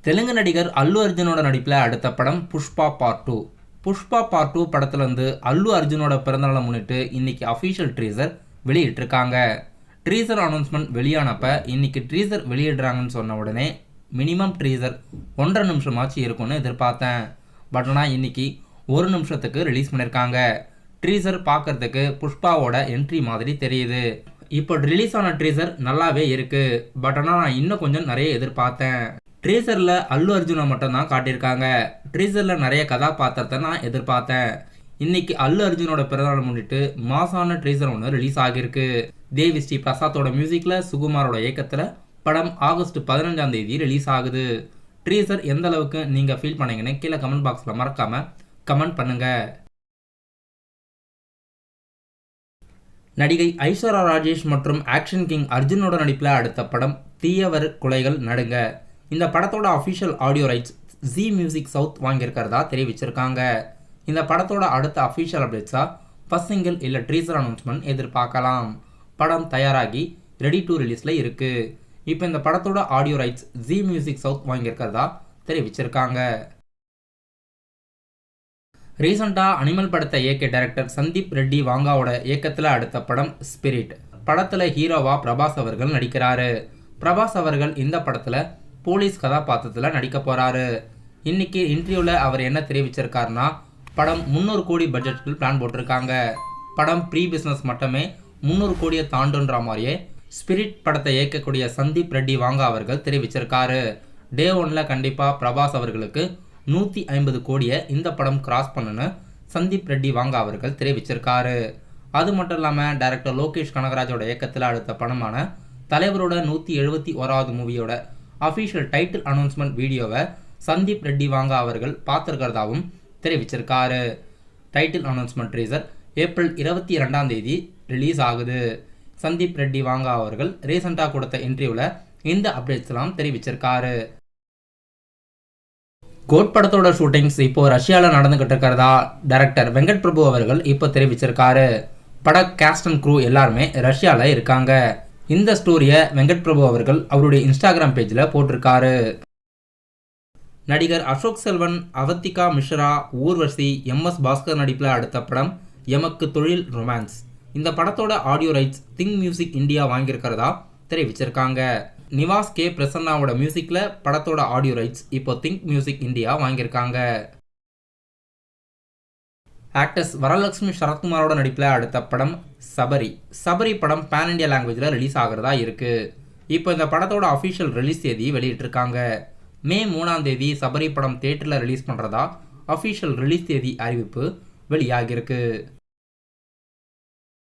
தெலுங்கு நடிகர் அல்லு அர்ஜுனோட நடிப்பில் அடுத்த படம் புஷ்பா பார்ட் 2. புஷ்பா பார்ட் 2 படத்துல வந்து அல்லு அர்ஜுனோட பிறந்தநாளை முன்னிட்டு இன்னைக்கு அஃபீஷியல் ட்ரீசர் வெளியிட்டிருக்காங்க. ட்ரீசர் அனௌன்ஸ்மெண்ட் வெளியானப்ப இன்னைக்கு ட்ரீசர் வெளியிடுறாங்கன்னு சொன்ன உடனே மினிமம் ட்ரீசர் 1.5 நிமிஷமாச்சு இருக்கும்னு எதிர்பார்த்தேன். பட் ஆனால் இன்னைக்கு 1 நிமிஷத்துக்கு ரிலீஸ் பண்ணியிருக்காங்க. ட்ரீசர் பார்க்கறதுக்கு புஷ்பாவோட என்ட்ரி மாதிரி தெரியுது. இப்போ ரிலீஸ் ஆன ட்ரீசர் நல்லாவே இருக்கு. பட் ஆனால் நான் இன்னும் கொஞ்சம் நிறைய எதிர்பார்த்தேன். ட்ரீசரில் அல்லு அர்ஜுனை மட்டும் தான் காட்டியிருக்காங்க. ட்ரீசரில் நிறைய கதாபாத்திரத்தை நான் எதிர்பார்த்தேன். இன்னைக்கு அல்லு அர்ஜுனோட பிறந்தநாள் முன்னிட்டு மாசான ட்ரீசர் ஒன்று ரிலீஸ் ஆகியிருக்கு. தேவி ஸ்ரீ பிரசாத்தோட மியூசிக்கில் சுகுமாரோட இயக்கத்தில் படம் ஆகஸ்ட் 15ஆம் தேதி ரிலீஸ் ஆகுது. ட்ரீசர் எந்த அளவுக்கு நீங்கள் ஃபீல் பண்ணீங்கன்னு கீழே கமெண்ட் பாக்ஸில் மறக்காமல் கமெண்ட் பண்ணுங்கள். நடிகை ஐஸ்வர்யா ராஜேஷ் மற்றும் ஆக்ஷன் கிங் அர்ஜுனோட நடிப்பில் அடுத்த படம் தீயவர் குலைகள் நடுங்க. இந்த படத்தோட official audio rights Zee Music South வாங்கியிருக்கிறதா தெரிவிச்சிருக்காங்க. இந்த படத்தோட அடுத்த அஃபிஷியல் அப்டேட்ஸாக ஃபர்ஸ்ட் சிங்கிள் இல்லை ட்ரீசர் அனௌன்ஸ்மெண்ட் எதிர்பார்க்கலாம். படம் தயாராகி ரெடி டு ரிலீஸில் இருக்குது. இப்போ இந்த படத்தோட audio rights Zee Music South வாங்கியிருக்கிறதா தெரிவிச்சிருக்காங்க. ரீசெண்டாக அனிமல் படத்தை இயக்கிய டைரக்டர் சந்தீப் ரெட்டி வாங்காவோட இயக்கத்தில் அடுத்த படம் ஸ்பிரிட். படத்தில் ஹீரோவா பிரபாஸ் அவர்கள் நடிக்கிறாரு. பிரபாஸ் அவர்கள் இந்த படத்தில் போலீஸ் கதாபாத்திரத்தில் நடிக்க போகிறாரு. இன்னைக்கு இன்டர்வியூவில் அவர் என்ன தெரிவிச்சிருக்காருன்னா, படம் 300 கோடி பட்ஜெட்டில் பிளான் போட்டிருக்காங்க. படம் ப்ரீ பிஸ்னஸ் மட்டுமே 300 கோடியை தாண்டுன்ற மாதிரியே ஸ்பிரிட் படத்தை இயக்கக்கூடிய சந்தீப் ரெட்டி வாங்கா அவர்கள் தெரிவிச்சிருக்காரு. டே 1ல் கண்டிப்பாக பிரபாஸ் அவர்களுக்கு 150 கோடியை இந்த படம் கிராஸ் பண்ணுன்னு சந்தீப் ரெட்டி வாங்கா அவர்கள் தெரிவிச்சிருக்காரு. அது மட்டும் இல்லாமல் டைரக்டர் லோகேஷ் கனகராஜோட இயக்கத்தில் அடுத்த படமான தலைவரோட 171வது மூவியோட அஃபிஷியல் டைட்டில் அனௌன்ஸ்மெண்ட் வீடியோவை சந்தீப் ரெட்டி வாங்கா அவர்கள் பார்த்துருக்கிறதாவும் தெரிவிச்சிருக்காரு. டைட்டில் அனௌன்ஸ்மெண்ட் ட்ரீசர் ஏப்ரல் 22ஆம் தேதி ரிலீஸ் ஆகுது. சந்தீப் ரெட்டி வாங்கா அவர்கள் ரீசெண்டாக கொடுத்த இன்டர்வியூவில் இந்த அப்டேட்ஸ்லாம் தெரிவிச்சிருக்காரு. கோட் படத்தோட ஷூட்டிங்ஸ் இப்போ ரஷ்யாவில் நடந்துகிட்டு இருக்கிறதா டைரக்டர் வெங்கட் பிரபு அவர்கள் இப்போ தெரிவிச்சிருக்காரு. பட கேஸ்ட் அண்ட் க்ரூ எல்லாருமே ரஷ்யாவில் இருக்காங்க. இந்த ஸ்டோரியை வெங்கட் பிரபு அவர்கள் அவருடைய இன்ஸ்டாகிராம் பேஜில் போட்டிருக்காரு. நடிகர் அசோக் செல்வன், அவந்திகா மிஸ்ரா, ஊர்வசி, எம்எஸ் பாஸ்கர் நடிப்பில் அடுத்த படம் எமக்கு தொழில் ரொமான்ஸ். இந்த படத்தோட audio rights Think Music India வாங்கியிருக்கிறதா தெரிவிச்சிருக்காங்க. நிவாஸ் கே பிரசன்னாவோட மியூசிக்கில் படத்தோட ஆடியோ ரைட்ஸ் இப்போ திங்க் மியூசிக் இந்தியா வாங்கியிருக்காங்க. ஆக்டர்ஸ் வரலட்சுமி சரத்குமாரோட நடிப்பில் அடுத்த படம் சபரி. சபரி படம் பேன் இண்டியா லாங்குவேஜில் ரிலீஸ் ஆகிறதா இருக்குது. இப்போ இந்த படத்தோட அஃபிஷியல் ரிலீஸ் தேதி வெளியிட்டிருக்காங்க. மே 3ஆம் தேதி சபரி படம் தியேட்டரில் ரிலீஸ் பண்ணுறதா அஃபிஷியல் ரிலீஸ் தேதி அறிவிப்பு வெளியாகிருக்கு.